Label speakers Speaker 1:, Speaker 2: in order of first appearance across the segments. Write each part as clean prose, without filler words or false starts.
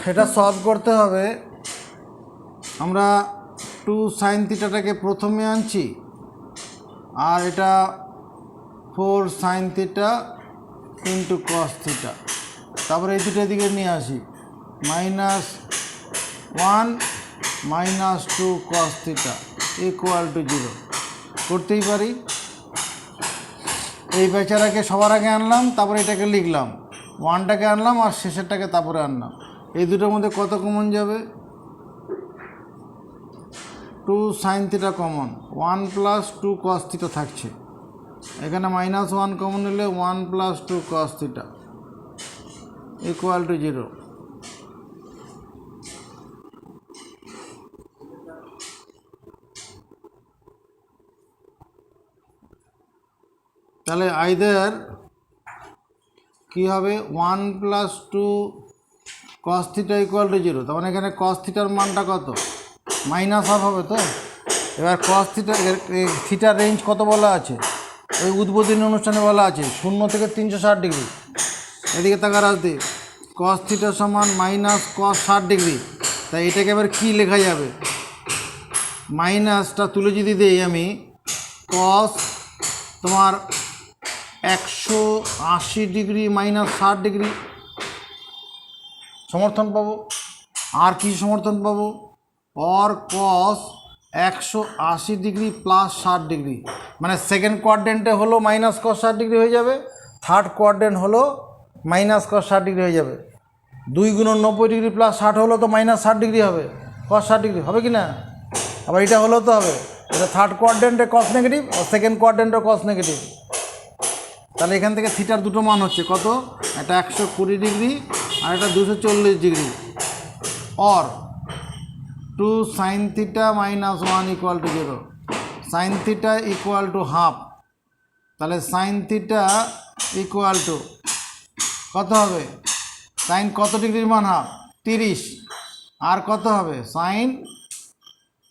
Speaker 1: এটা সলভ করতে হবে। আমরা 2 sin থিটাটাকে প্রথমে আনছি, আর এটা 4 sin theta into cos theta, তারপরে এই দুটো দিকে নিয়ে আসি, -1 -2 cos থিটা ইকুয়াল টু 0 করতেই পারি। এই বেচারাকে সবার আগে আনলাম, তারপরে এটাকে লিখলাম, 1টাকে আনলাম আর শেষেরটাকে তারপরে আনলাম। এই দুটোর মধ্যে কত কমন যাবে? 2 sin theta common, 1 + 2 cos theta থাকছে, এখানে -1 কমন নিলে 1 + 2 cos থিটা ইকুয়াল টু 0। তাহলে আইদার কি হবে, 1 + 2 cos থিটা ইকুয়াল টু 0, তার মানে এখানে cos থিটার মানটা কত? -1/2 হবে। তো এবার cos থিটার রেঞ্জ কত বলা আছে? ওই উদ্বোধনী অনুষ্ঠানে বলা আছে 0 থেকে 360 ডিগ্রি। এদিকে তাকার আসতে cos থিটা সমান -cos 60 ডিগ্রি। তাই এটাকে এবার কী লেখা যাবে? মাইনাসটা তুলে যদি দিই আমি, cos তোমার 180 ডিগ্রি -60 ডিগ্রি সমর্থন পাবো। আর কি সমর্থন পাবো? অর cos 180 ডিগ্রি + 60 ডিগ্রি, মানে সেকেন্ড কোয়াড্রেন্টে হলো -cos 60 ডিগ্রি হয়ে যাবে, থার্ড কোয়াড্রেন্ট হলো -cos 60 ডিগ্রি হয়ে যাবে। 2 × 90 ডিগ্রি + 60 হলো তো -60 ডিগ্রি হবে, cos 60 ডিগ্রি হবে কি না? আবার এটা হলেও তো হবে, এটা থার্ড কোয়াড্রেন্টে cos নেগেটিভ আর সেকেন্ড কোয়াড্রেন্টে cos নেগেটিভ। তাহলে এখান থেকে থিটার দুটো মান হচ্ছে কত? এটা 120 ডিগ্রি আর এটা 240 degree. Or 2 sin theta -1 equal to 0, sin theta equal to half. তাহলে sin থিটা ইকুয়াল টু কত হবে? সাইন কত ডিগ্রির মান হাফ? 30। আর কত হবে? সাইন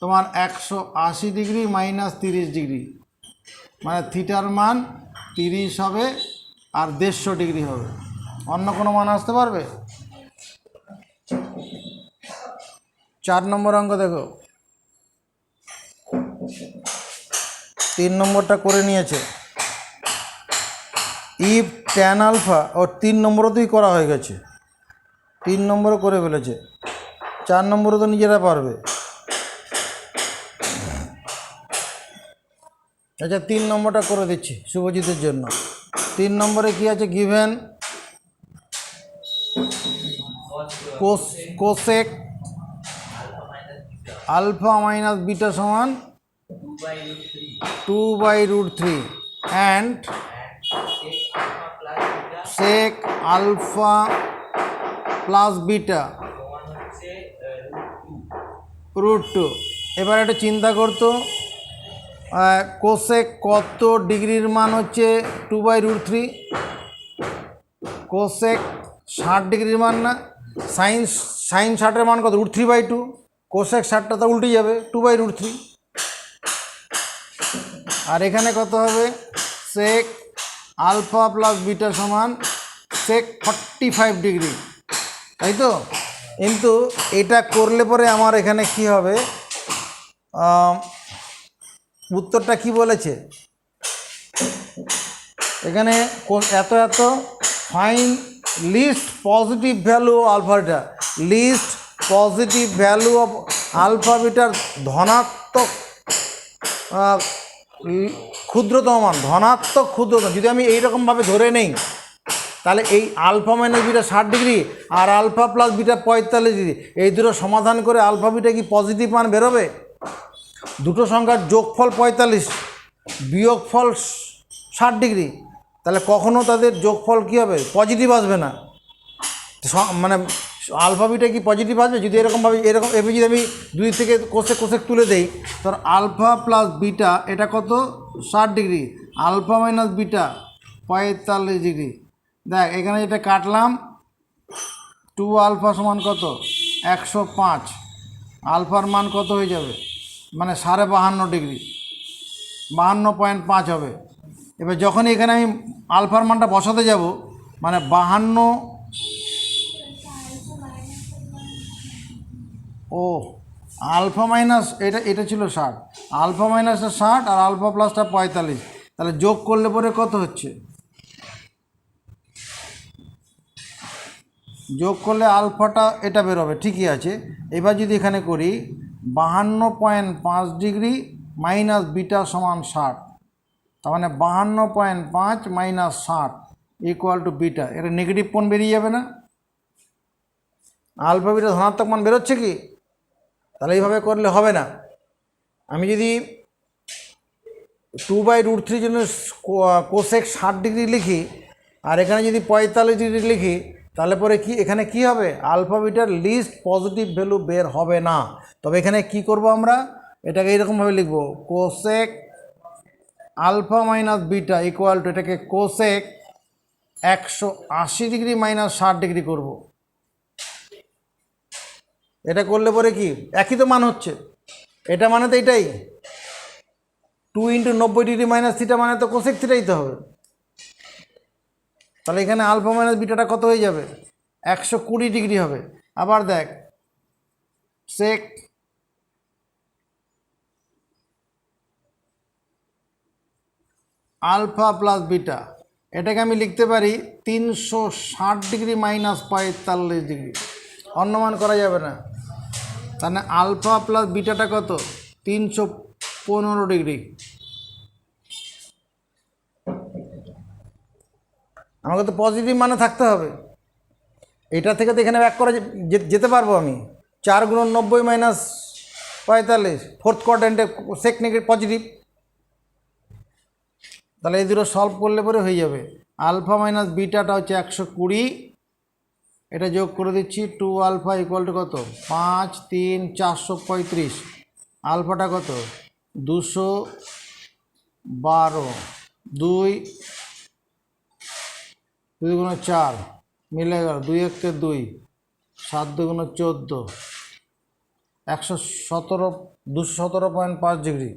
Speaker 1: তোমার 180 ডিগ্রি -30 ডিগ্রি, মানে থিটার মান 30 হবে আর 150 ডিগ্রি হবে। অন্য কোনো মান আসতে পারবে? 4 নম্বর অঙ্ক দেখো, 3 নম্বরটা করে নিয়েছে। ইফ tan আলফা, ও 3 নম্বরতেই করা হয়ে গেছে, 3 নম্বরও করে ফেলেছে, 4 নম্বরও তো নিজেরা পারবে। আচ্ছা 3 নম্বরটা করে দিচ্ছি শুভজিতের জন্য। 3 নম্বরে কি আছে? Given cosec alpha minus beta সমান 2/√3 and sec alpha plus beta √2। এবার একটা চিন্তা করতো, কোসেক কত ডিগ্রির মান হচ্ছে 2/√3? কোসেক 60 ডিগ্রির মান না? সাইন 60-এর মান কত? √3/2। কোসেক 60টা তো উল্টে যাবে, 2/√3। আর এখানে কত হবে? সেক আলফা প্লাস বিটা সমান সেক 45 ডিগ্রি, তাই তো? কিন্তু এটা করলে পরে আমার এখানে কি হবে? উত্তরটা কি বলেছে এখানে? এত ফাইন লিস্ট পজিটিভ ভ্যালু আলফাটা, least positive value of alpha বিটার ধনাত্মক ক্ষুদ্রতম মান, ধনাত্মক ক্ষুদ্রতম। যদি আমি এইরকমভাবে ধরে নেই, তাহলে এই আলফা মাইনাস বিটা 60 ডিগ্রি আর আলফা প্লাস বিটা 45 ডিগ্রি, এই দুটো সমাধান করে আলফা বিটা কি পজিটিভ মান বেরোবে? দুটো সংখ্যার যোগফল 45, বিয়োগফল 60 ডিগ্রি, তাহলে কখনও তাদের যোগফল কী হবে? পজিটিভ আসবে না। মানে আলফা বিটা কি পজিটিভ আসবে? যদি এরকমভাবে এরকম যদি আমি 2 থেকে কোসেক তুলে দেই, তখন আলফা প্লাস বিটা এটা কত? 60 degree, alpha minus beta 45 degree. দেখ এখানে এটা কাটলাম, 2 আলফা সমান কত? 105। আলফার মান কত হয়ে যাবে? মানে 52.5 ডিগ্রি, 52.5 হবে। এবার যখন এখানে আমি আলফার মানটা বসাতে যাব, মানে 52 ও আলফা মাইনাস এটা ছিল 60, আলফা মাইনাসটা 60 আর আলফা প্লাসটা 45, তাহলে যোগ করলে পরে কত হচ্ছে? যোগ করলে আলফাটা এটা বেরোবে, ঠিকই আছে। এবার যদি এখানে করি 52.5 ডিগ্রি মাইনাস বিটা সমান 60, তার মানে 52.5 মাইনাস 60 ইকুয়াল টু বিটা। এটা নেগেটিভ কোণ বেরিয়ে যাবে না? আলফা বিটা ধনাত্মক মান বেরোচ্ছে কি? তাহলে এইভাবে করলে হবে না। আমি যদি 2/√3 জন্য কোসেক 60 ডিগ্রি লিখি আর এখানে যদি 45 ডিগ্রি লিখি, তাহলে পরে কি এখানে কি হবে? আলফা বিটার লিস্ট পজিটিভ ভ্যালু বের হবে না। তবে এখানে কি করব আমরা? এটাকে এইরকমভাবে লিখব, cosec alpha minus beta equal to, এটাকে কোসেক 180 ডিগ্রি মাইনাস 60 ডিগ্রি করব। এটা করলে পরে কি একই তো মান হচ্ছে, এটা মানে তো এটাই 2 × 90 ডিগ্রি মাইনাস থিটা মানে তো কোসেক থিটাই তো হবে। তাহলে এখানে আলফা মাইনাস বিটাটা কত হয়ে যাবে? 120 ডিগ্রি হবে। আবার দেখ, সেক আলফা প্লাস বিটা, এটাকে আমি লিখতে পারি 360 ডিগ্রি মাইনাস 45 ডিগ্রি, অনুমান করা যাবে না। তাহলে আলফা প্লাস বিটাটা কত? 315 ডিগ্রি। আমাকে তো পজিটিভ মানে থাকতে হবে। এটা থেকে তো এখানে ব্যাক করা যেতে পারবো আমি। 4 × 90 মাইনাস 45, ফোর্থ কোয়াড্রেন্টে সেক নেগেটিভ পজিটিভ। তাহলে এই দুটো সলভ করলে পরে হয়ে যাবে। আলফা মাইনাস বিটাটা হচ্ছে 120, এটা যোগ করে দিচ্ছি, 2 আলফা ইকুয়াল টু কত? 5 3 435, আলফাটা কত? 212, 2 2 × 4 মিলে গেল, 2 × 1 = 2, 7 × 2 = 14, 217.5 ডিগ্রি।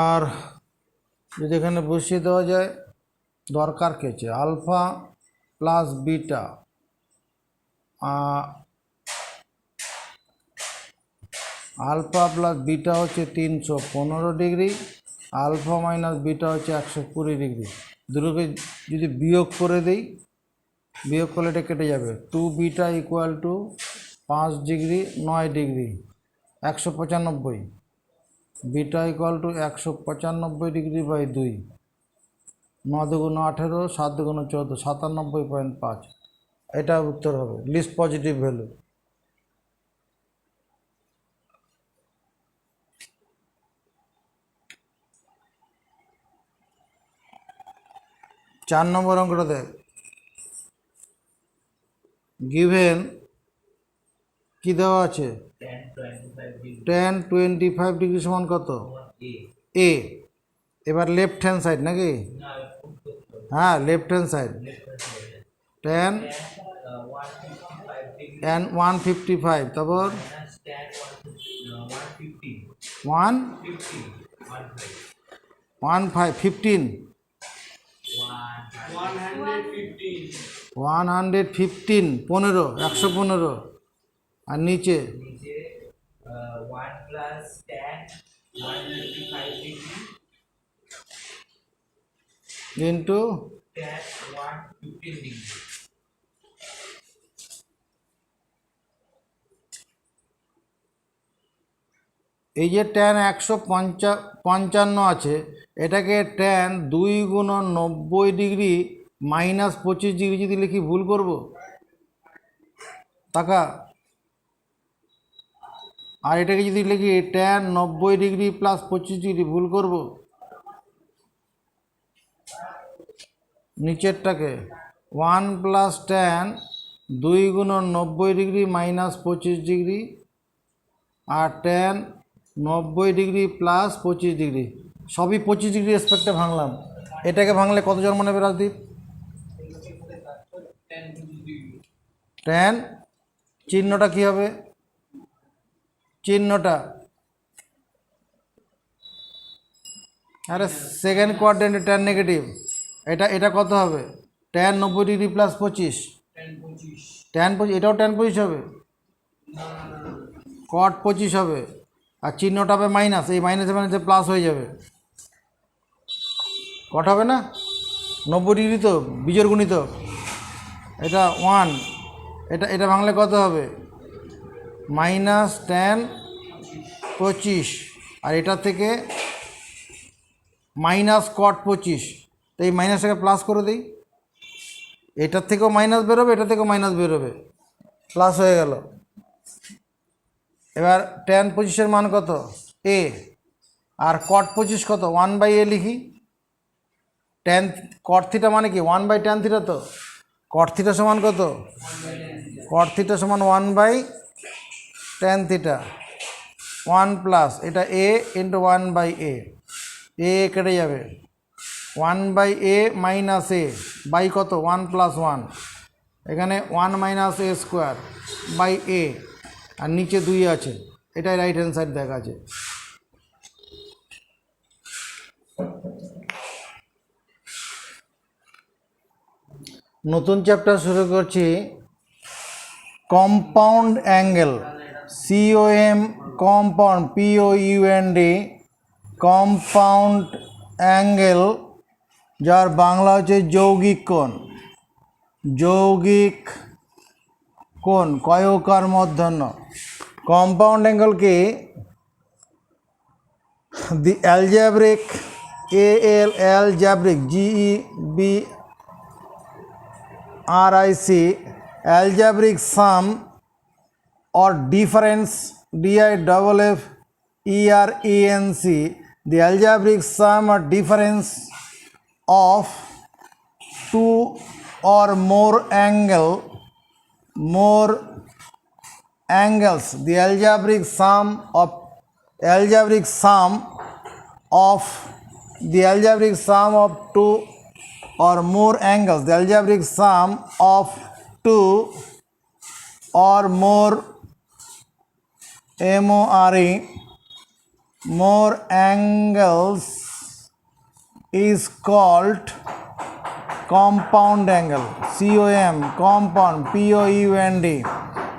Speaker 1: আর যদি এখানে বসিয়ে দেওয়া যায়, দরকার কি আছে? Alpha plus beta, alpha plus beta হচ্ছে 315 ডিগ্রি, আলফা মাইনাস বিটা হচ্ছে 120 ডিগ্রি। দুটোকে যদি বিয়োগ করে দিই, বিয়োগ করলে এটা কেটে যাবে। 2 beta equal to 5 degree 9 degree 195, beta equal to 195 degree by 2, 9 × 18, 7 × 14, 97.5। এটা উত্তর হবে, লিস্ট পজিটিভ ভ্যালু। চার নম্বর অঙ্কটা দেখ, গিভেন কি দেওয়া আছে? tan 25 ডিগ্রি সমান কত? এ। এবার লেফট হ্যান্ড সাইড নাকি? হ্যাঁ, লেফট হ্যান্ড সাইড। tan 155, তারপর 115 115 15 115, আর নিচে
Speaker 2: 1 plus tan 155 degree
Speaker 1: into
Speaker 2: tan 115 degree.
Speaker 1: এই যে ট্যান 155 আছে, এটাকে ট্যান 2 × 90 ডিগ্রি মাইনাস 25 ডিগ্রি যদি লিখি, ভুল করব? টাকা। আর এটাকে যদি লিখি ট্যান 90 ডিগ্রি প্লাস 25 ডিগ্রি, ভুল করব? নিচেরটাকে 1 plus tan 2 × 90 degree minus 25 degree, আর ট্যান 90 ডিগ্রি প্লাস 25 ডিগ্রি, সবই 25 ডিগ্রি রেসপেক্টে ভাঙলাম। এটাকে ভাঙলে কত জন্ম নেবে রাজদীপ? ট্যান চিহ্নটা কি হবে? চিহ্নটা, আরে সেকেন্ড কোয়াড্রেন্টে ট্যান নেগেটিভ, এটা কত হবে? ট্যান 90 ডিগ্রি প্লাস 25, ট্যান 25, এটাও ট্যান 25 হবে। কট 25 হবে, আর চিহ্নটা হবে মাইনাস, এই মাইনাসে মাইনাসে প্লাস হয়ে যাবে, কট হবে না? 90 ডিগ্রি তো বিজোড় গুণিত, এটা 1, এটা ভাঙলে কত হবে? মাইনাস tan 25, আর এটা থেকে মাইনাস কট 25, তো এই মাইনাসটাকে প্লাস করে দিই, এটার থেকেও মাইনাস বেরোবে, এটা থেকেও মাইনাস বেরোবে, প্লাস হয়ে গেল। এবার tan 25-এর মান কত? a, আর কট 25 কত? 1/a লিখি। tan কট থিটা মানে কি? 1/tan থিটা, তো কট থিটা সমান কত? কট থিটা সমান 1/tan থিটা, 1 প্লাস এটা a ইন্টু 1/a, a কেটে যাবে, 1/a মাইনাস a বাই কত? 1 প্লাস 1, এখানে 1 minus a square by a, আর নিচে 2 আছে, এটাই রাইট হ্যান্ড সাইড দেখা আছে। নতুন চ্যাপ্টার শুরু করছি, compound angle, COM compound, POUND, compound angle, যার বাংলা হচ্ছে যৌগিক কোণ। যৌগিক কোণ, কয়কার মূর্ধন্য। Compound অ্যাঙ্গেলকে the algebraic, algebraic, GEBRIC, algebraic sum or difference, DIFFERENC, the algebraic sum or difference of two or more angles, the algebraic sum of two or more angles, the algebraic sum of two or more more angles is called compound angle. COM compound, POUND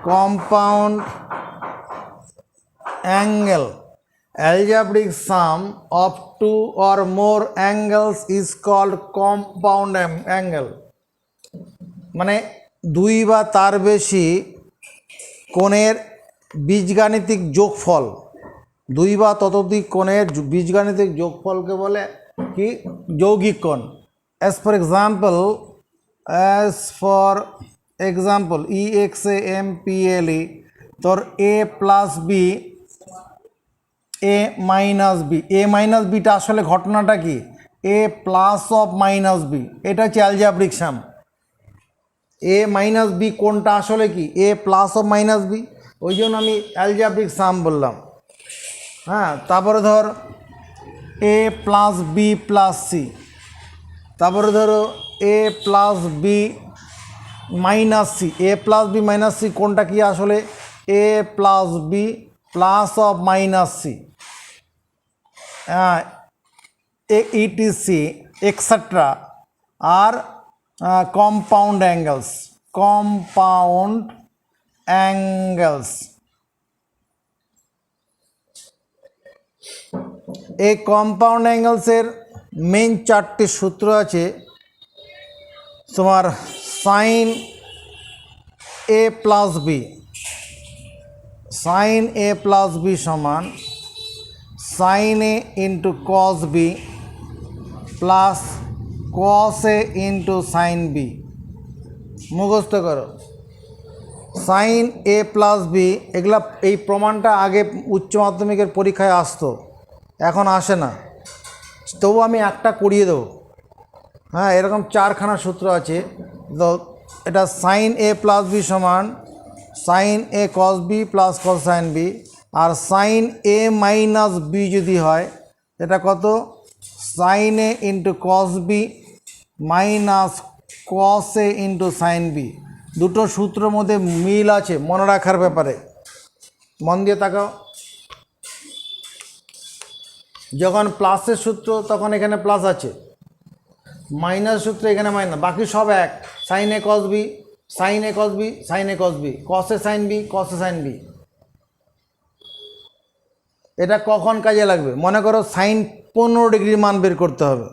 Speaker 1: compound angle, algebraic sum of two or more angles is called compound angle. মানে দুই বা তার বেশি কোণের বীজগাণিতিক যোগফল, দুই বা ততোধিক কোণের বীজগাণিতিক যোগফলকে বলে কি? যৌগিক কোণ। As for example, EXAMPLE, তোর a plus B, a minus B, a minus beta আসলে ঘটনাটা কি? a plus of minus B, এটা হচ্ছে algebraic sum. a minus B কোনটা আসলে কি? a plus of minus B, ওই জন্য আমি অ্যালজেব্রিক সাম বললাম। হ্যাঁ, তারপরে ধর a plus b plus c, তারপরে ধরো a plus b minus c, a plus b minus c কোনটা কি আসলে? a plus b plus of minus c, etc etc আর compound angles, এই কম্পাউন্ড অ্যাঙ্গেলসের মেইন 4টি সূত্র আছে তোমার। Sine a plus B, sine a plus B সমান sine a into cos B plus cos a into sine b. মুখস্থ করো, সাইন a প্লাস বি, এগুলা এই প্রমাণটা আগে উচ্চ মাধ্যমিকের পরীক্ষায় আসতো, এখন আসে না, তবু আমি একটা করিয়ে দেবো। হ্যাঁ, এরকম 4খানা সূত্র আছে। তো এটা সাইন a প্লাস বি সমান sine a cos B plus cos sine B, আর সাইন a মাইনাস বি যদি হয় এটা কত? Sine a into cos B minus cos a into sine B. দুটো সূত্রের মধ্যে মিল আছে, মনে রাখার ব্যাপারে মন দিয়ে তাকাও। যখন প্লাসের সূত্র তখন এখানে প্লাস আছে, মাইনাস সূত্র এখানে মাইনাস, বাকি সব এক। সাইন এ কস বি সাইন এ কস বি, সাইন এ কস বি, কসে সাইন বি, কসে সাইন বি। এটা কখন কাজে লাগবে? মনে করো সাইন 15 ডিগ্রির মান বের করতে হবে।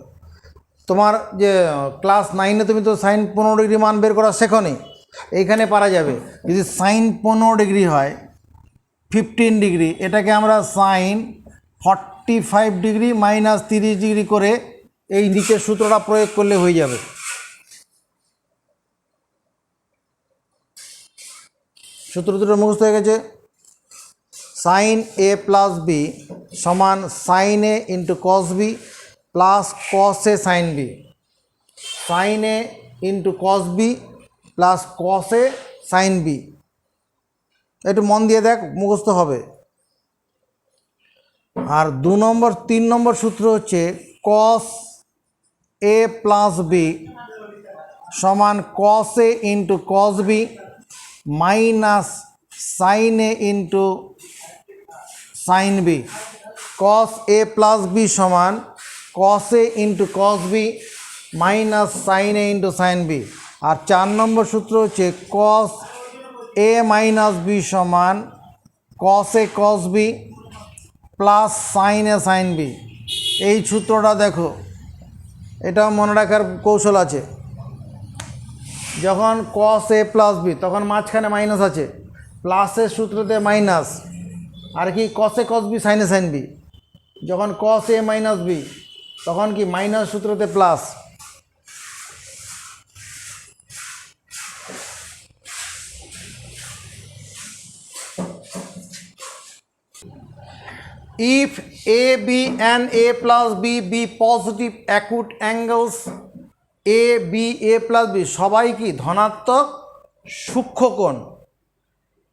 Speaker 1: তোমার যে ক্লাস 9-এ তুমি তো সাইন 15 ডিগ্রি মান বের করা শেখোনি, এইখানে পারা যাবে। যদি সাইন 15 ডিগ্রি হয় 15 ডিগ্রি, এটাকে আমরা সাইন 45 ডিগ্রি মাইনাস 30 ডিগ্রি করে এই নিচের সূত্রটা প্রয়োগ করলে হয়ে যাবে। সূত্র দুটো মুখস্থ হয়ে গেছে। সাইন এ প্লাস বি সমান সাইন এ into cos B plus cos এ সাইন বি। সাইন এ into cos B plus cos এ সাইন বি। একটু মন দিয়ে দেখ, মুখস্থ হবে। আর 3 নম্বর সূত্র হচ্ছে কস এ প্লাস বি সমান cos A into cos B minus sine A into sine b. Cos a plus B সমান কস এ into cos B minus sine এ ইন্টু সাইন বি। আর 4 নম্বর সূত্র হচ্ছে কস এ মাইনাস বি সমান cos a cos B plus sine a sine b. এই সূত্রটা দেখো, এটা মনে রাখার কৌশল আছে। যখন কস এ প্লাস বি তখন মাঝখানে মাইনাস আছে, প্লাসের সূত্রতে মাইনাস, আর কি cos a cos b sine a sine b. যখন কস এ মাইনাস বি তখন কি মাইনাস সূত্রতে plus. If AB and A plus B be positive acute angles, A B A plus B সবাই কি ধনাত্মক সূক্ষ্মকোণ,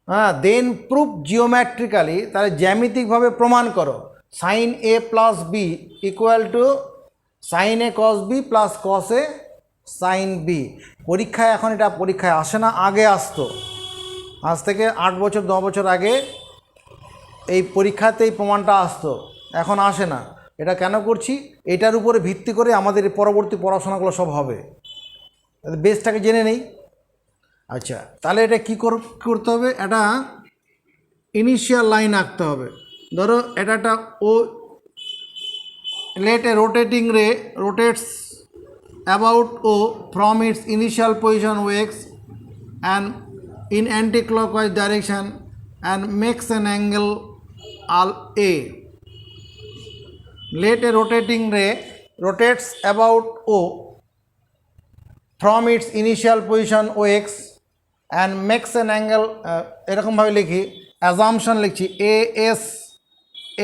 Speaker 1: হ্যাঁ, দেন প্রুফ জিওমেট্রিক্যালি, তাহলে জ্যামিতিকভাবে প্রমাণ করো sine A plus B equal to sine A cos B plus cos A sine B. পরীক্ষায় এখন এটা পরীক্ষায় আসে না, আগে আসতো। আজ থেকে 8 বছর 9 বছর আগে এই পরীক্ষাতে এই প্রমাণটা আসতো, এখন আসে না। এটা কেন করছি? এটার উপরে ভিত্তি করে আমাদের পরবর্তী পড়াশোনাগুলো সব হবে। বেসটাকে জেনে নেই। আচ্ছা, তাহলে এটা কী করতে হবে? এটা ইনিশিয়াল লাইন আঁকতে হবে। ধরো এটা একটা ও, let a rotating ray rotates about O from its initial position OX and in anti-clockwise direction and makes an angle A. Let a rotating ray rotates about O from its initial position OX and makes an angle, এরকমভাবে লিখি, assumption লিখছি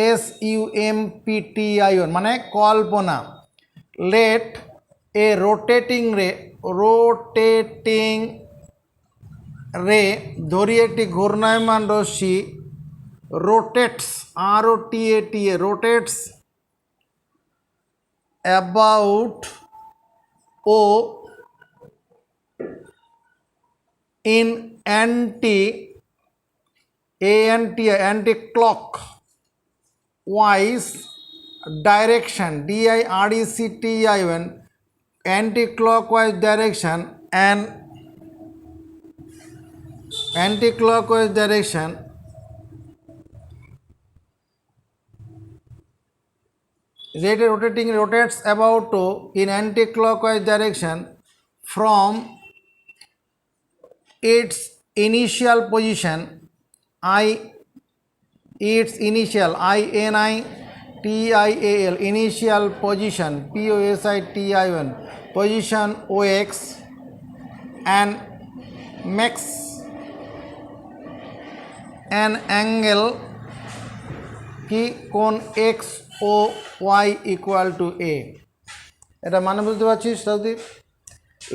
Speaker 1: ASSUMPTION মানে কল্পনা। Let a rotating রে ধরি একটি ঘূর্ণায়মান রশ্মি rotates ROTATA rotates about O in anti-clockwise direction DIRECTION anti-clockwise direction and anti-clockwise direction rate rotating rotates about to in anti-clockwise direction from its initial position its initial INITIAL initial position POSITION position OX and makes an angle কি কোণ XOY equal to A। এটা মানে বুঝতে পারছিস Saudi?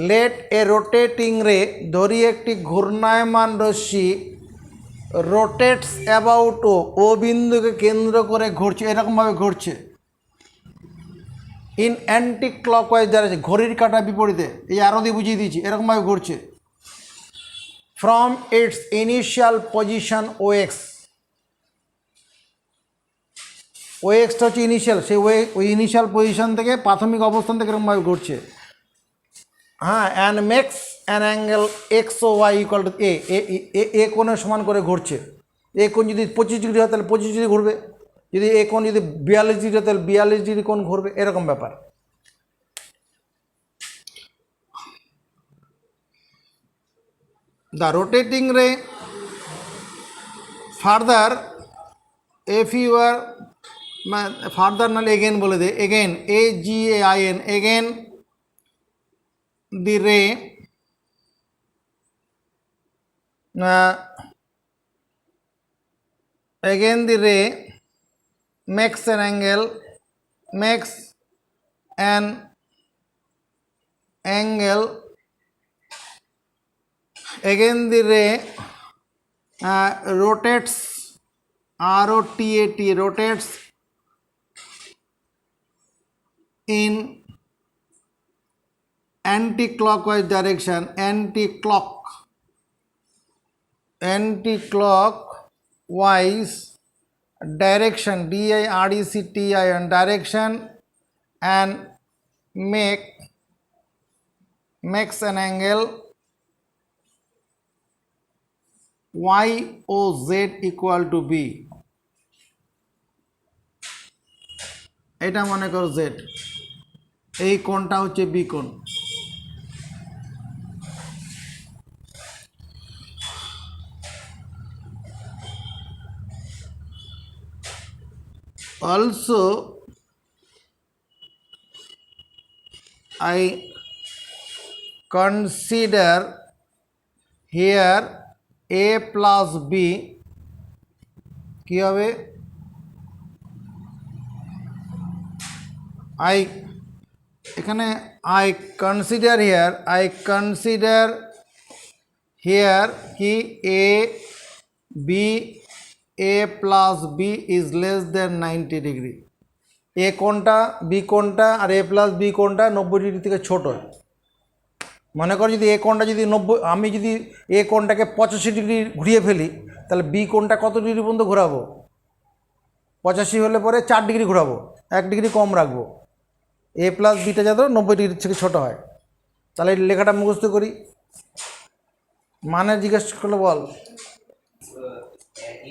Speaker 1: Let a rotating রে ধরি একটি ঘূর্ণায়মান রশ্মি রোটেটস অ্যাবাউট ও বিন্দুকে কেন্দ্র করে ঘুরছে, এরকমভাবে ঘুরছে। ইন অ্যান্টি ক্লকওয়াইজ ডাইরেকশন, ঘড়ির কাঁটা বিপরীতে, এই আরও দিয়ে বুঝিয়ে দিয়েছি, এরকমভাবে ঘুরছে। From its initial position OX, OXটা হচ্ছে ইনিশিয়াল, সেই ওই ইনিশিয়াল পজিশন থেকে প্রাথমিক অবস্থান থেকে এরকমভাবে ঘুরছে। হ্যাঁ and makes an angle X O Y equal to a a কোণের সমান করে ঘুরছে। এ কোণ যদি 25 ডিগ্রি হয় তাহলে 25 ডিগ্রি ঘুরবে, যদি এ কোণ যদি 42 ডিগ্রি হয় তাহলে 42 ডিগ্রি কোণ ঘুরবে, এরকম ব্যাপার। The rotating ray further, if you are further নাহলে again বলে দে, again AGAIN, again the ray again the ray makes an angle again the ray rotates rotates in anti-clockwise direction, anti-clockwise direction, DIRECTION direction, and makes an angle YOZ equal to B. এটা মনে করো Z, এই কোণটা হচ্ছে B কোণ। Also I consider here A plus B কি হবে, এখানে I consider here কি A plus B is less than 90 degree, এ কোণটা বি কোণটা আর এ প্লাস বি কোণটা 90 ডিগ্রি থেকে ছোট। মনে করো যদি এ কোণটা যদি 90, আমি যদি এ কোণটাকে 85 ডিগ্রি ঘুরিয়ে ফেলি তাহলে বি কোণটা কত ডিগ্রি পর্যন্ত ঘোরাবো, 85 হলে পরে 4 ডিগ্রি ঘোরাবো, 1 ডিগ্রি কম রাখবো, এ প্লাস বিটা যাতে 90 ডিগ্রি থেকে ছোট হয়। তাহলে এই লেখাটা মুখস্থ করি, মানে জিজ্ঞেস করলে বল।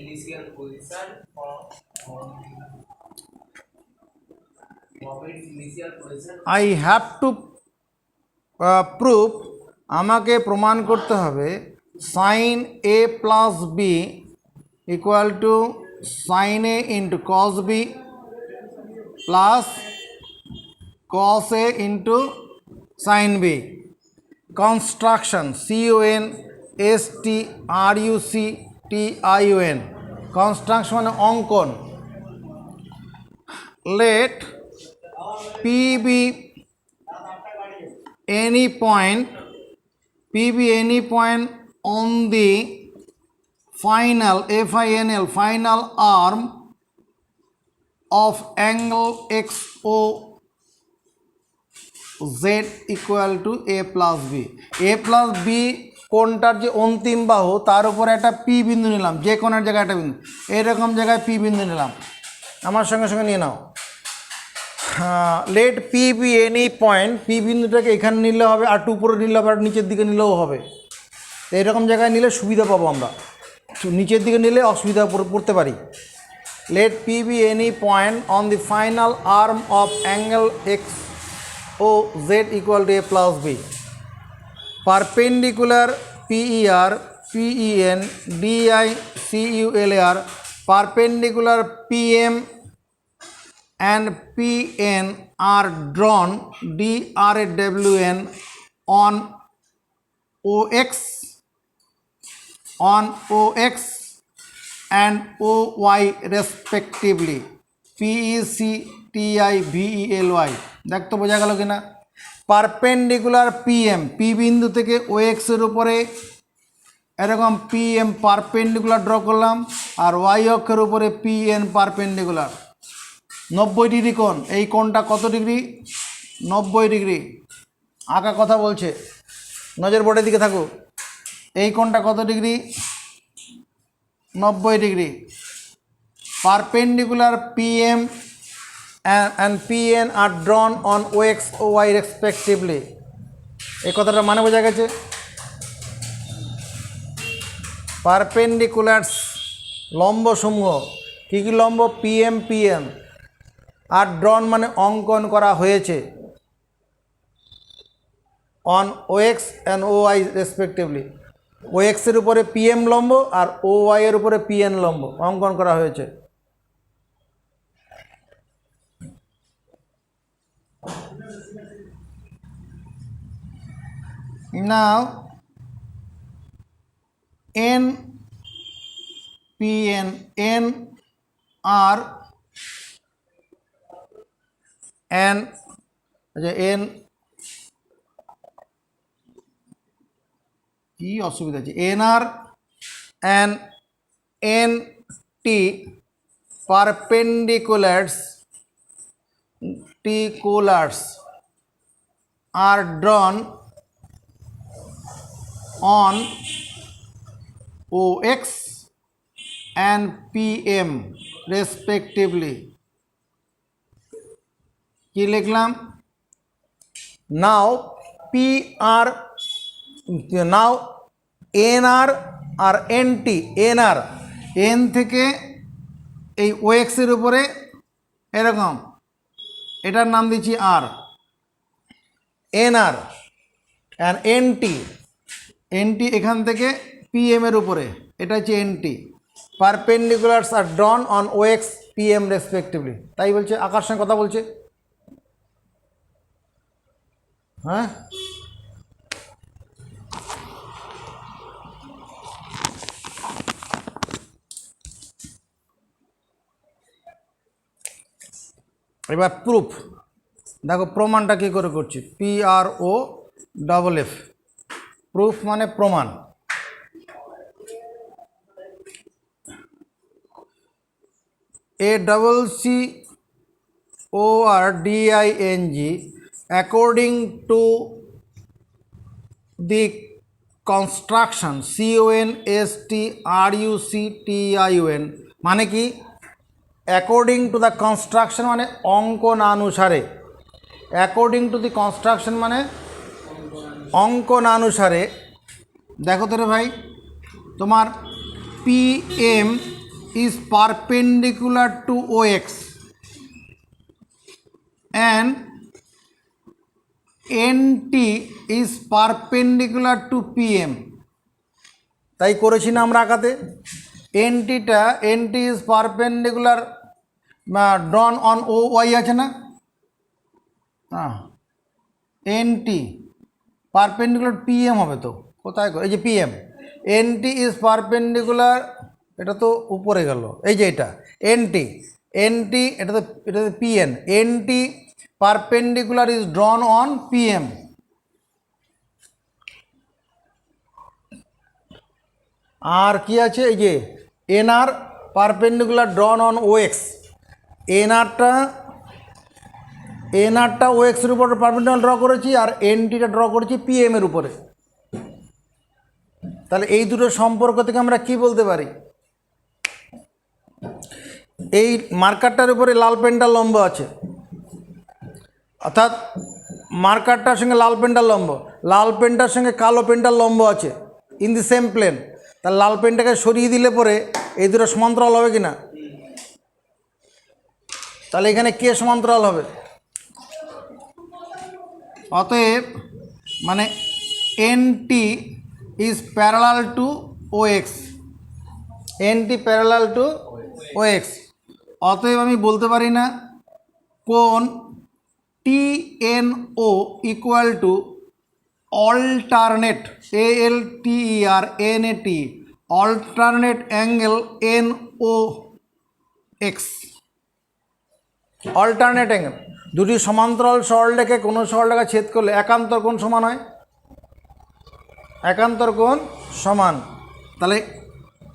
Speaker 2: Initial position from its initial position.
Speaker 1: I have to prove, আমাকে প্রমাণ করতে হবে sine A plus B equal to sine A into cos B plus cos A into sine B. Construction CONSTRUCTION, construction মানে অঙ্কন। Let P be any point on the final final arm of angle XOZ equal to A plus B. A plus B কোণটার যে অন্তিম বাহু তার উপরে একটা P বিন্দু নিলাম, যে কোণের জায়গায় একটা বিন্দু, এরকম জায়গায় পি বিন্দু নিলাম, আমার সঙ্গে সঙ্গে নিয়ে নাও। Let P be any point, P বিন্দুটাকে এখানে নিলে হবে, আর উপরে নিলে হবে, আর নিচের দিকে নিলেও হবে। তো এরকম জায়গায় নিলে সুবিধা পাবো আমরা, নিচের দিকে নিলে অসুবিধা পড়তে পারি। Let P be any point on the final arm of angle XOZ equal to A plus B. Perpendicular PER PEN DICULAR, perpendicular PM and PN are drawn DRAWN on OX and OY respectively, PECTIVELY। দেখ তো বোঝা গেল কিনা। Perpendicular PM, P বিন্দু থেকে OX এর উপরে এরকম PM পারপেন্ডিকুলার ড্র করলাম, আর ওয়াই অক্ষের উপরে PN পারপেন্ডিকুলার 90 ডিগ্রি কোণ। এই কোণটা কত ডিগ্রি? 90 ডিগ্রি। আঁকা কথা বলছে, নজর বোর্ডের দিকে থাকো। এই কোণটা কত degree? 90 degree. Perpendicular PM and PN are drawn on OX OY respectively. এই কথাটা মানে বোঝা গেছে? পারপেন্ডিকুলারস লম্ব সমূহ, কী কী লম্ব? PM PM. আর ড্রন মানে অঙ্কন করা হয়েছে, on OX and O Y respectively. ওএক্সের উপরে পিএম লম্ব আর ও ওয়াই এর উপরে পিএন লম্ব অঙ্কন করা হয়েছে। নাও N PN N R N, আচ্ছা এন কি অসুবিধা আছে, N R and N T perpendiculars are drawn on OX and PM respectively. কি লিখলাম? Now PR, now NR আর NT, NR N থেকে এই OX এর উপরে এরকম, এটার নাম দিচ্ছি আর, NR অ্যান্ড NT এখান থেকে PM এর উপরে, এটা হচ্ছে NT। Perpendiculars are drawn on OX PM respectively. তাই বলছে, আকার সঙ্গে কথা বলছে। হ্যাঁ, এবার প্রুফ দেখো, প্রমাণটা কী করে করছি। PROFF, প্রুফ মানে প্রমাণ। ACCORDING according to the construction, CONSTRUCTION মানে কি? অ্যাকর্ডিং টু দ্য কনস্ট্রাকশন মানে অঙ্কনানুসারে, অ্যাকর্ডিং টু দি কনস্ট্রাকশন মানে অঙ্কনানুসারে। দেখো তো রে ভাই, তোমার PM is perpendicular to OX and NT is perpendicular to PM। তাই করেছি না আমরা আঁকাতে? NT is perpendicular drawn on OY আছে না? হ্যাঁ, NT পারপেন্ডিকুলার PM হবে তো, কোথায়? এই যে PM, NT is perpendicular, এটা তো উপরে গেল, এই যে এটা NT, এটা তো PN, NT perpendicular is drawn on PM। আর কি আছে? এই যে NR perpendicular ড্রন on OX, NRটা OX এর উপর পারপেন্ডিকুলার ড্র করেছি, আর NTটা ড্র করেছি PM এর উপরে। তাহলে এই দুটো সম্পর্ক থেকে আমরা কি বলতে পারি? এই মার্কারটার উপরে লাল পেনটার লম্ব আছে, অর্থাৎ মার্কারটার সঙ্গে লাল পেনটার লম্ব, লাল পেনটার সঙ্গে কালো পেনটার লম্ব আছে ইন দি সেম প্লেন। তাহলে লাল পেনটাকে সরিয়ে দিলে পরে এই দুটো সমান্তরাল হবে কি না? তাহলে এখানে কে সমান্তরাল হবে? অতএব মানে NT is parallel to OX, NT parallel to OX। অতএব আমি বলতে পারি না কোণ TNO equal to alternate, ALTERNAT, alternate angle NOX। Alternate angle, দুটি সমান্তরাল সরলরেখে কোনো সরলরেখা ছেদ করলে একান্তর কোণ সমান হয়, একান্তর কোণ সমান। তাহলে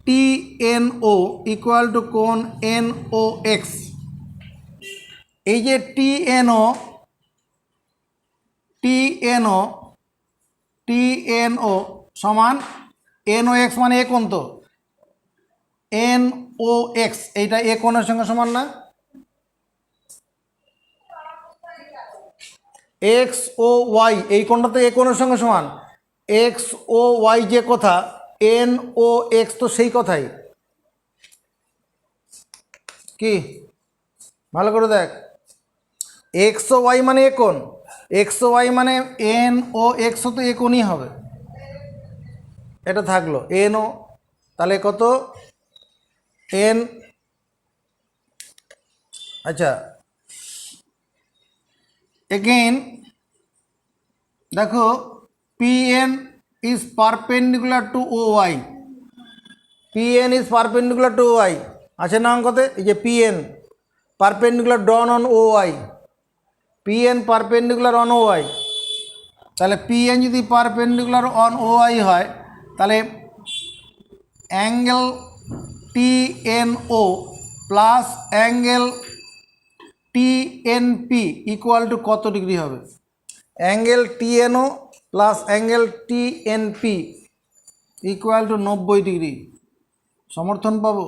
Speaker 1: TNO ইকুয়াল টু কোণ NOX। এই যে TNO সমান NOX মানে এ কোণ, তো NOX এইটা এ কোণের সঙ্গে সমান না? এক্স ও ওয়াই এই কোণটা তো এই কোণের সঙ্গে সমান, এক্স ও ওয়াই যে কথা, এন ও এক্স তো সেই কথাই। কি ভালো করে দেখ, এক্স ও ওয়াই মানে এ কোণ, এক্স ও ওয়াই মানে এন ও এক্স তো এ কোণই হবে। এটা থাকলো এন ও, তাহলে কত এন, আচ্ছা এগেইন দেখো P N is perpendicular to O Y, P N is perpendicular to Y আছে না অঙ্কতে, এই যে P N perpendicular drawn on O Y, P N perpendicular on O Y, তাহলে পি এন যদি পারপেন্ডিকুলার অন ও ওয়াই হয় তাহলে angle T N O plus angle T N P equal to কত ডিগ্রি হবে? Angle T N O plus angle T N P equal to 90 degree. সমর্থন পাবো?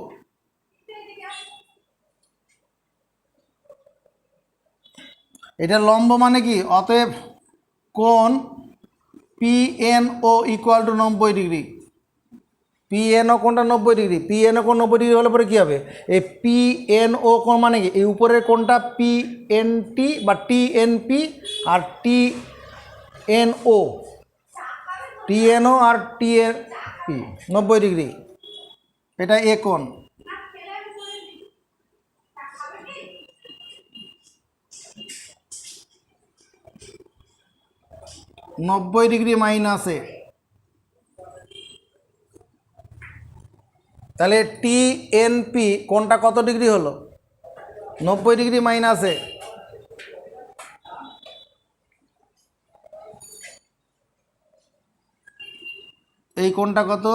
Speaker 1: এটা লম্ব মানে কি, অতএব কোণ P N O equal to 90 degree. P N O কোণটা 90 ডিগ্রি, পি এন ও কোণ 90 ডিগ্রি হলে পরে কী হবে, এই পি এন ও কোণ মানে কি, এই উপরের কোণটা পি এন টি বা টি এন পি আর T N O, T N O আর টি এন পি 90 ডিগ্রি, এটা এ কোণ। নব্বই ডিগ্রি মাইনাসে, তাহলে টি এন পি কোণটা কত ডিগ্রি হলো? 90 ডিগ্রি মাইনাসে, এই কোণটা কত,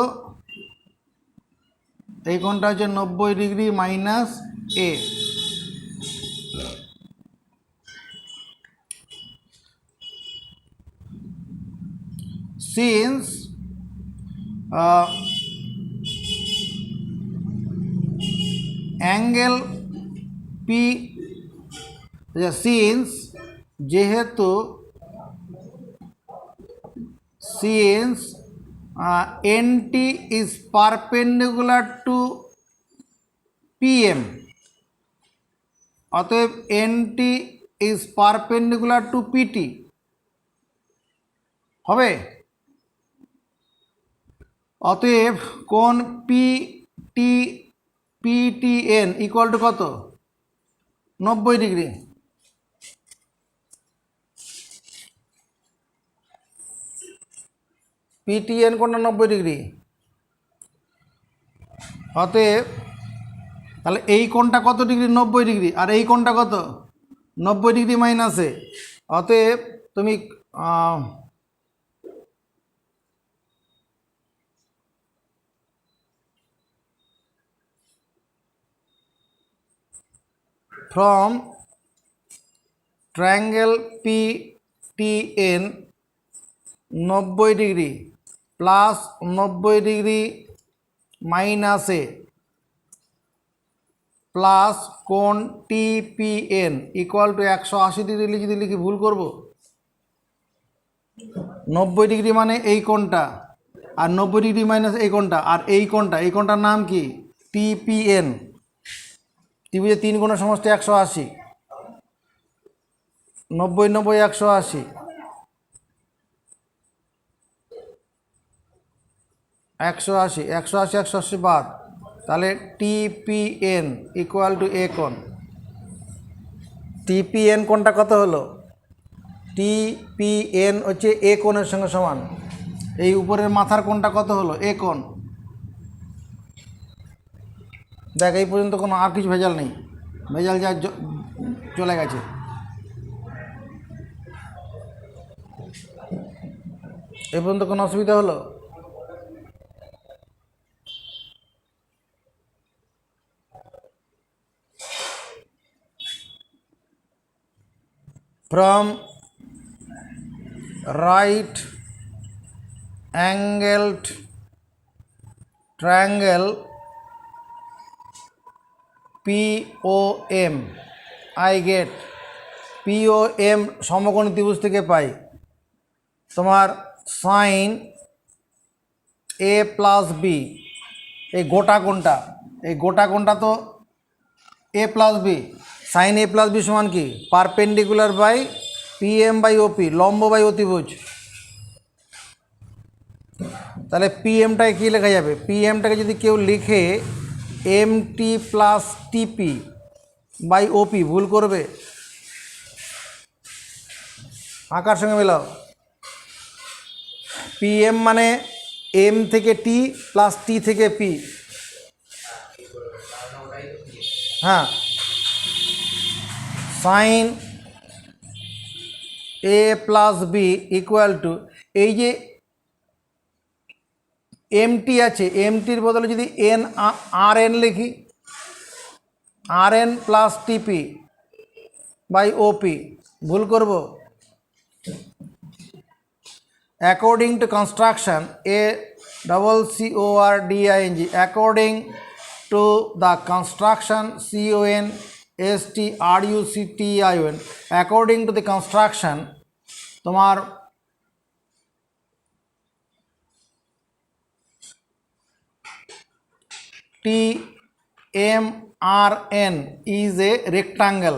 Speaker 1: এই কোণটা হচ্ছে 90 degree minus a. Since angle P, since যেহেতু since N T is perpendicular to P M, অতএব N T is perpendicular to PT হবে। অতএব কোণ P T PTN equal to কত? 90 ডিগ্রি। পিটিএন কোণটা 90 ডিগ্রি, অতএব তাহলে এই কোণটা কত ডিগ্রি? 90 ডিগ্রি। আর এই কোণটা কত? 90 ডিগ্রি মাইনাসে, অতএব তুমি from triangle PTN 90 degree plus 90 degree মাইনাসে প্লাস কোণ TPN ইকুয়াল টু 180 ডিগ্রি যদি লিখি ভুল করব? 90 ডিগ্রি মানে এই কোণটা, আর 90 ডিগ্রি মাইনাস এই কোণটা, আর এই কোণটা, এই কোণটার নাম কি? TPN। ত্রিভুজের 3 কোণের সমষ্টি 180, 90 90 180, 180 180 180 বাদ, তাহলে TPN ইকুয়াল টু এ কোণ। TPN কোণটা কত হলো? TPN হচ্ছে এ কোণের সঙ্গে সমান। এই উপরের মাথার কোণটা কত হলো? এ কোণ। দেখ এই পর্যন্ত কোনো আর কিছু ভেজাল নেই, ভেজাল যা চলে গেছে। এ পর্যন্ত কোনো অসুবিধা হলো? from right angled triangle POM I get P O M সমকোণী ত্রিভুজ থেকে পাই তোমার সাইন এ প্লাস বি, এই গোটা কোণটা, এই গোটা কোণটা তো a plus B, sine A plus B সমান কি perpendicular by P M by OP, লম্ব বাই অতিভুজ। তাহলে পি এমটাকে কী লেখা যাবে? পি এমটাকে যদি কেউ লিখে M T plus TP by OP, ভুল করবে? আঁকার সঙ্গে মেলাও। পি এম মানে এম থেকে টি প্লাস টি থেকে পি। হ্যাঁ, sine A plus B equal to, এই যে এমটি আছে, এমটির বদলে যদি এন আর এন লিখি, R N plus TP by OP, ভুল করব? According to construction, a double C O R D I N G, according to the construction, C O N S T R U C T I O N, according to the construction তোমার T M R N is a rectangle,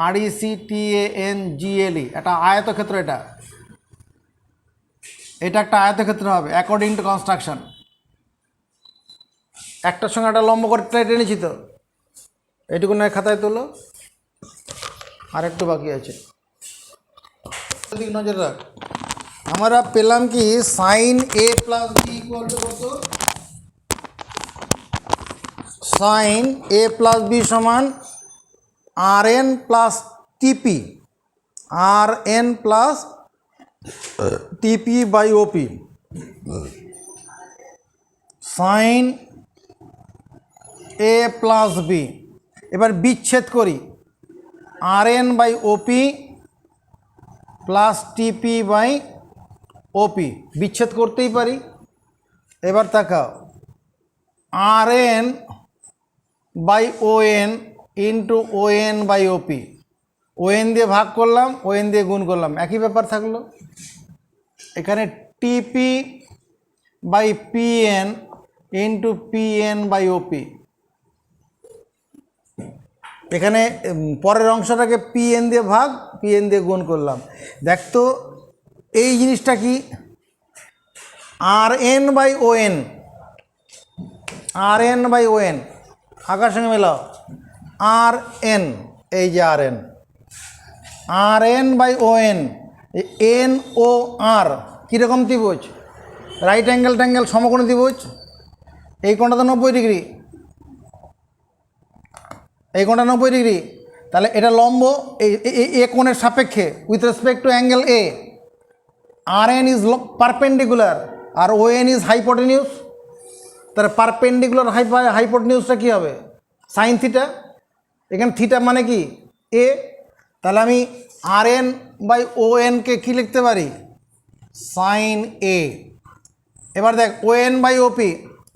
Speaker 1: R E C T A N G L E, এটা আয়তক্ষেত্র, এটা একটা আয়তক্ষেত্র হবে according to construction. একটার সঙ্গে একটা লম্ব করে টেনেছি তো, এটুকু নয় খাতায় তোলো, আর একটু বাকি আছে, নজর রাখ। আমরা পেলাম কি sine A plus B equal to কত? সাইন এ প্লাস বি সমান R N plus TP, R N plus TP by OP. Sine A plus b, এবার বিচ্ছেদ করি, R N by OP plus TP by OP, বিচ্ছেদ করতেই পারি। এবার তাকাও, R N by O N into O N by OP, O N দিয়ে ভাগ করলাম, ও এন দিয়ে গুণ করলাম, একই ব্যাপার থাকলো। এখানে TP by P N into P N by OP, এখানে পরের অংশটাকে পি এন দিয়ে ভাগ, পি এন দিয়ে গুণ করলাম। দেখতো এই জিনিসটা কি, R N by O N, R N by O N, আঁকার সঙ্গে মেলাও, আর এন, এই যে R N, R N by O N, N O R কীরকম ত্রিভুজ? রাইট অ্যাঙ্গেল ট্যাঙ্গেল সমকোণী ত্রিভুজ। এই কোণটা তো 90 ডিগ্রি, এই কোণটা 90 ডিগ্রি, তাহলে এটা লম্ব এ কোণের সাপেক্ষে with respect to angle a. R N is perpendicular আর ও এন ইজ হাইপোটেনিউস, তাহলে পারপেন্ডিকুলার হাইপোটেনিউসটা কী হবে? Sine theta. এখানে থিটা মানে কি এ, তাহলে আমি আর এন বাই ও এনকে কী লিখতে পারি? Sine A. এবার দেখ O N by OP,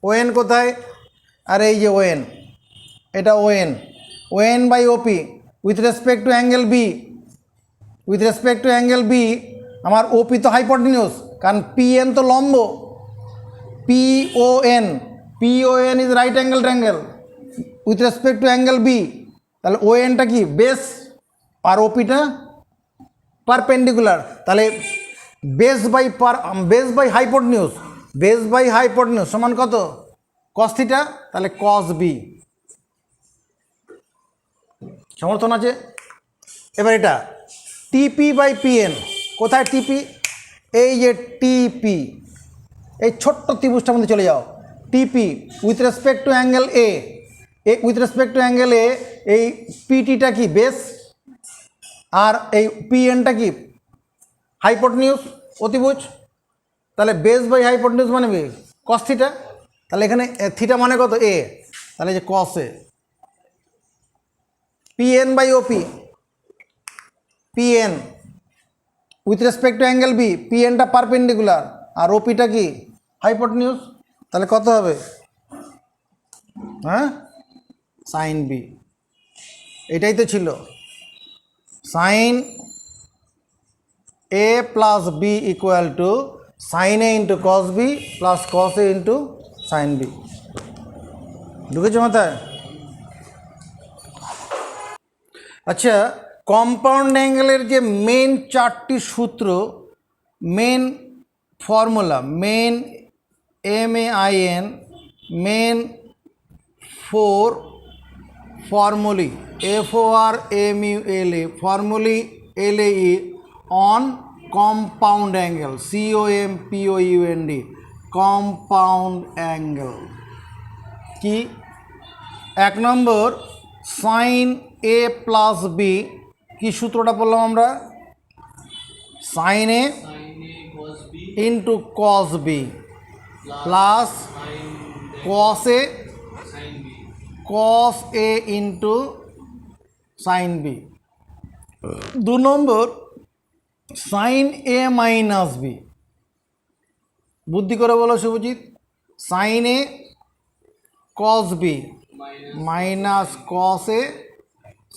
Speaker 1: O N কোথায়? আর এই যে ও এন, এটা O N by OP with respect to angle B, with respect to angle B আমার ওপি তো হাইপোটেনিউস, কারণ পি এন তো লম্ব, P O N is right angle triangle with respect to angle B, তাহলে O এনটা কি base আর ওপিটা perpendicular, তাহলে base by হাইপোটেনিউস সমান কত? কস থিটা, তাহলে কস বি। সমর্থন আছে? এবার এটা টিপি বাই পিএন, কোথায় টিপি? এই যে টিপি, এই ছোট্ট ত্রিভুজটার মধ্যে চলে যাও, টিপি with respect to angle A, with respect to angle এ, এই পিটিটা কি বেস আর এই পিএনটা কি হাইপোটেনিউস অতিভুজ, তাহলে বেস বাই হাইপোটেনিউস মানে কস থিটা, তাহলে এখানে থিটা মানে কত? এ, তাহলে যে cos a. PN by OP, PN with respect to angle b, পিএনটা পারপেন্ডিকুলার আর ওপিটা কি হাইপোটেনিউস, তাহলে কত হবে? হ্যাঁ, সাইন বি। এটাই তো ছিল sine A plus B equal to sine A into cos B plus cos A into sine B. ঢুকেছে মাথায়? আচ্ছা, কম্পাউন্ড অ্যাঙ্গেলের যে মেন চারটি সূত্র, main formula, main MAIN, main 4 formulae FORMULA, formulae LAE on compound angle, COMPOUND, compound angle কি? 1 number sine এ plus b, কি সূত্রটা বললাম আমরা? সাইন এ into cos B plus cos এ into sine b. 2 number sine এ minus b, বুদ্ধি করে বলো Subhajit. Sine এ cos B minus cos এ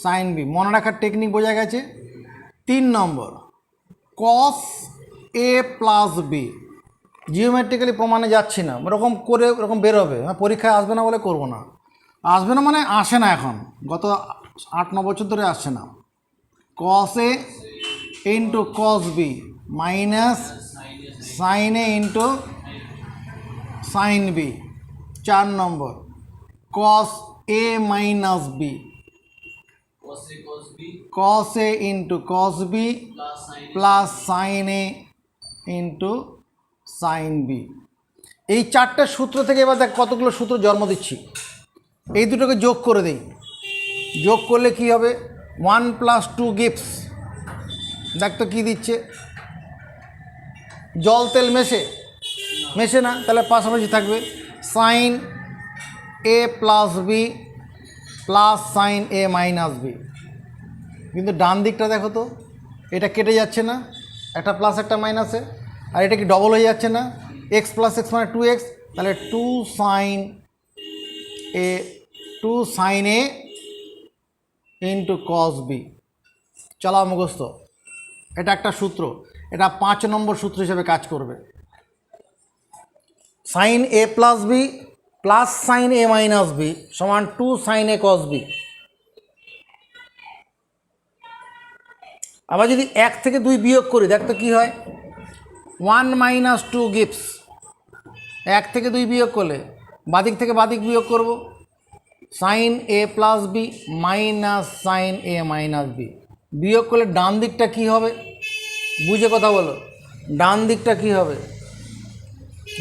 Speaker 1: sine b, মনে রাখার টেকনিক বোঝা গেছে। 3 number cos a plus b, geometrically প্রমাণে যাচ্ছি না, ওরকম করে ওরকম বেরোবে, পরীক্ষায় আসবে না বলে করবো না। আসবে না মানে আসে না, এখন গত 8-9 বছর ধরে আসছে না। Cos A into cos B minus sine A into sine b. 4 number cos a minus b, cos A into cos B plus sine A into sine b. এই 4টে সূত্র থেকে এবার দেখ কতগুলো সূত্র জন্ম দিচ্ছি। এই দুটোকে যোগ করে দিই, যোগ করলে কি হবে? 1 + 2 গিভস, দেখ তো কী দিচ্ছে? জল তেল মেশে না, তাহলে পাশাপাশি থাকবে সাইন এ প্লাস বি প্লাস সাইন এ মাইনাস বি। কিন্তু ডান দিকটা দেখো তো, এটা কেটে যাচ্ছে না, একটা প্লাস একটা মাইনাসে, আর এটা কি ডবল হয়ে যাচ্ছে না? x + x মানে 2x, তাহলে 2 সাইন এ ইন্টু কস বি। চালাও মুখস্থ, এটা একটা সূত্র, এটা 5 নম্বর সূত্র হিসেবে কাজ করবে। সাইন এ প্লাস বি প্লাস সাইন এ মাইনাস বি সমান 2 সাইন এ কস বি। আবার যদি 1 থেকে 2 বিয়োগ করি, দেখ তো কী হয়? 1 - 2 গিভস। 1 থেকে 2 বিয়োগ করলে বাদিক থেকে বাদিক বিয়োগ করব, সাইন এ প্লাস বি মাইনাস সাইন এ মাইনাস বি। বিয়োগ করলে ডান দিকটা কী হবে? বুঝে কথা বলো, ডান দিকটা কী হবে?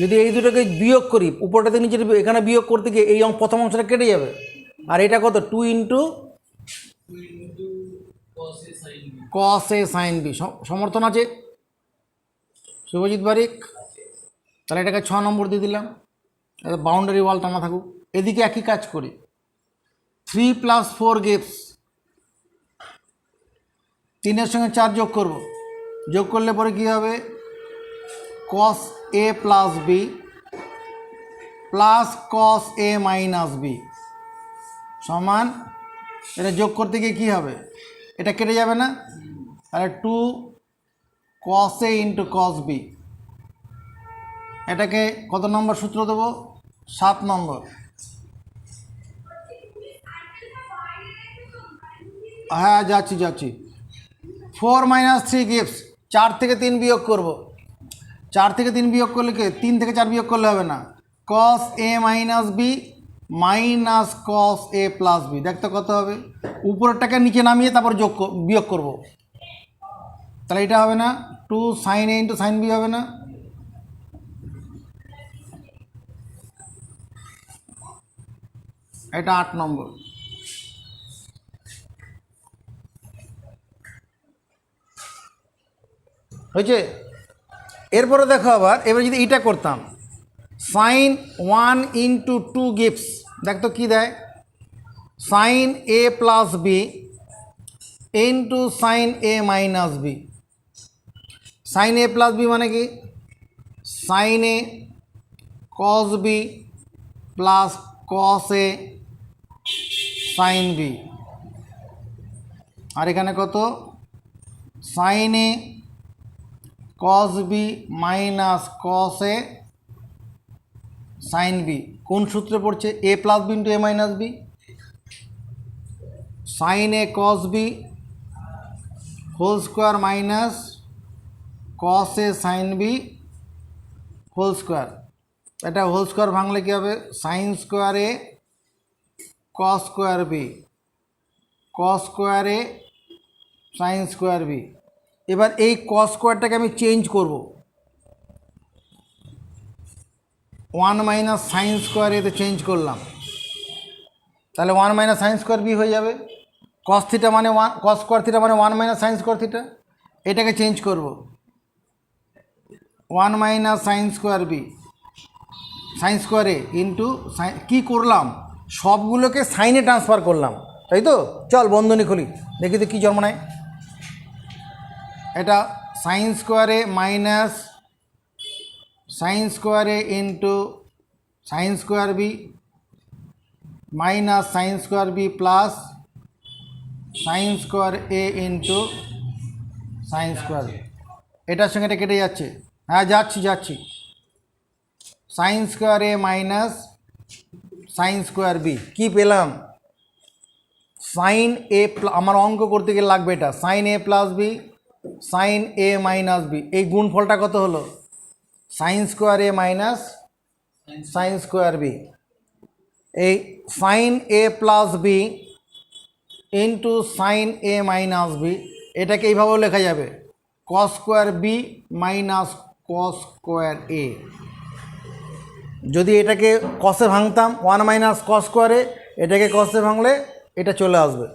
Speaker 1: যদি এই দুটোকে বিয়োগ করি, উপরটাতে নিচের এখানে বিয়োগ করতে গিয়ে এই প্রথম অংশটা কেটে যাবে, আর এটা কত? 2 ইন্টু কস এ সাইন বি। সমর্থন আছে শুভজিৎ বারিক? তাহলে এটাকে 6 নম্বর দিয়ে দিলাম, বাউন্ডারি ওয়াল টানা থাকুক। এদিকে একই কাজ করি, 3 + 4 গিভস, 3-এর সঙ্গে 4 যোগ করব, যোগ করলে পরে কী হবে? কস a plus b plus cos a minus b সমান, এটা যোগ করতে গিয়ে কী হবে? এটা কেটে যাবে না, তাহলে 2 কস এ ইন্টু কস বি। এটাকে কত নম্বর সূত্র দেবো? 7 নম্বর। হ্যাঁ যাচ্ছি। 4 - 3 গিভস, 4 থেকে 3 বিয়োগ করব। 4 থেকে 3 বিয়োগ করলে কি? 3 থেকে 4 বিয়োগ করলে হবে না, cos a minus B minus cos a plus B. দেখতে কত হবে? উপরেরটাকে নিচে নামিয়ে তারপর বিয়োগ করব, তাহলে এটা হবে না? 2 সাইন এ ইন্টু সাইন বি হবে না? এটা 8 নম্বর। হয়েছে? এরপরে দেখো আবার, এবার যদি এটা করতাম, সাইন 1 × 2 গিভস, দেখ তো কী দেয়? সাইন এ প্লাস বি ইন্টু সাইন এ মাইনাস বি। সাইন এ প্লাস বি মানে কি? সাইন এ কস বি প্লাস কস এ সাইন বি, আর এখানে কত? সাইন এ কস বি মাইনাস কস এ সাইন বি কোন সূত্রে পড়ছে? A plus B into a minus b. Sine A cos b whole square minus cos A sine b whole square. এটা whole square ভাঙলে কী হবে? Sign square a cos square b cos square a sine square b. এবার এই cos স্কোয়ারটাকে আমি change করব, 1 minus sine square এতে চেঞ্জ করলাম, তাহলে 1 মাইনাস সাইন স্কোয়ার বি হয়ে যাবে। কস থিটা মানে 1, কস স্কোয়ার থিটা মানে 1 মাইনাস সাইন স্কোয়ার থিটা। এটাকে চেঞ্জ করব, 1 minus sine square B sine square A into sine. কী করলাম? সবগুলোকে সাইনে ট্রান্সফার করলাম, তাই তো? চল বন্ধনী খুলি, দেখি তো কী জন্ম নেয়। এটা sine square A minus sine square A into sine square B minus sine square B plus sine square A into sine square. এটার সঙ্গে এটা কেটে যাচ্ছে। হ্যাঁ যাচ্ছি। Sine square A minus sine square B কী পেলাম? সাইন এ, আমার অঙ্ক করতে গেলে লাগবে এটা, সাইন এ প্লাস বি সাইন এ মাইনাস বি। এই গুণফলটা কত হলো? Sine square A minus sine square B. এই সাইন এ প্লাস বি ইন্টু সাইন এ মাইনাস বি, এটাকে এইভাবেও লেখা যাবে, cos square B minus cos square A. যদি এটাকে কসে ভাঙতাম 1 মাইনাস কস স্কোয়ারে, এটাকে কসে ভাঙলে এটা চলে আসবে।